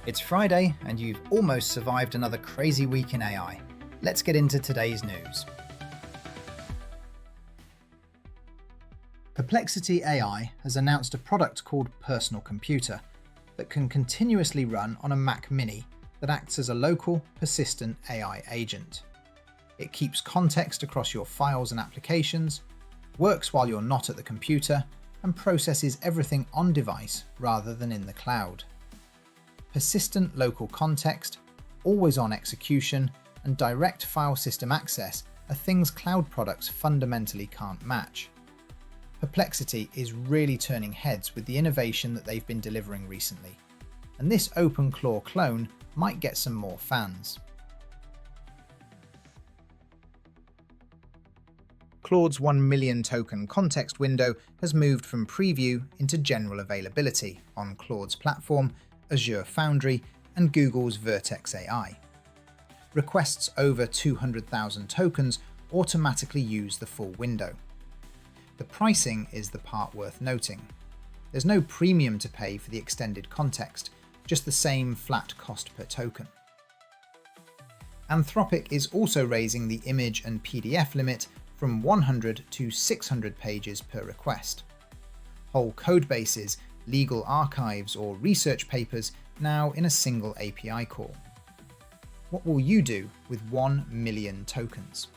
It's Friday, and you've almost survived another crazy week in AI. Let's get into today's news. Perplexity AI has announced a product called Personal Computer that can continuously run on a Mac Mini that acts as a local, persistent AI agent. It keeps context across your files and applications, works while you're not at the computer, and processes everything on device rather than in the cloud. Persistent local context, always-on execution, and direct file system access are things cloud products fundamentally can't match. Perplexity is really turning heads with the innovation that they've been delivering recently, and this OpenClaw clone might get some more fans. Claude's 1 million token context window has moved from preview into general availability on Claude's platform, Azure Foundry, and Google's Vertex AI. Requests over 200,000 tokens automatically use the full window. The pricing is the part worth noting. There's no premium to pay for the extended context, just the same flat cost per token. Anthropic is also raising the image and PDF limit from 100 to 600 pages per request. Whole codebases, legal archives, or research papers now in a single API call. What will you do with 1 million tokens?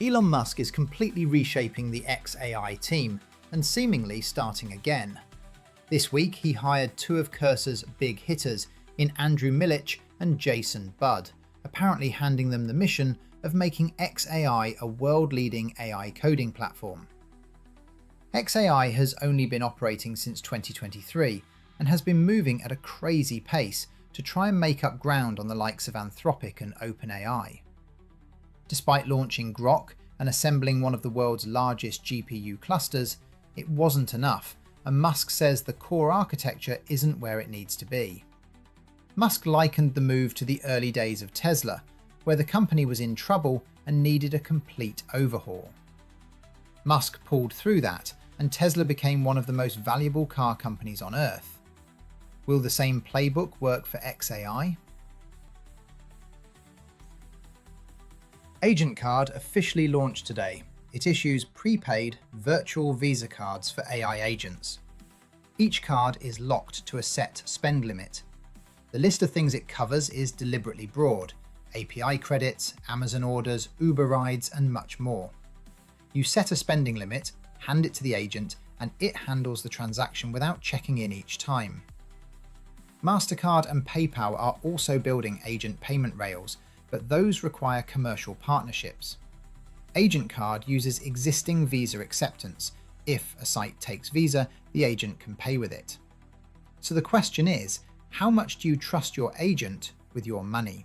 Elon Musk is completely reshaping the xAI team and seemingly starting again. This week, he hired two of Cursor's big hitters in Andrew Milich and Jason Budd, apparently handing them the mission of making xAI a world-leading AI coding platform. xAI has only been operating since 2023 and has been moving at a crazy pace to try and make up ground on the likes of Anthropic and OpenAI. Despite launching Grok and assembling one of the world's largest GPU clusters, it wasn't enough, and Musk says the core architecture isn't where it needs to be. Musk likened the move to the early days of Tesla, where the company was in trouble and needed a complete overhaul. Musk pulled through that, and Tesla became one of the most valuable car companies on Earth. Will the same playbook work for xAI? AgentCard officially launched today. It issues prepaid virtual Visa cards for AI agents. Each card is locked to a set spend limit. The list of things it covers is deliberately broad: API credits, Amazon orders, Uber rides, and much more. You set a spending limit, hand it to the agent, and it handles the transaction without checking in each time. MasterCard and PayPal are also building agent payment rails, but those require commercial partnerships. AgentCard uses existing Visa acceptance. If a site takes Visa, the agent can pay with it. So the question is, how much do you trust your agent with your money?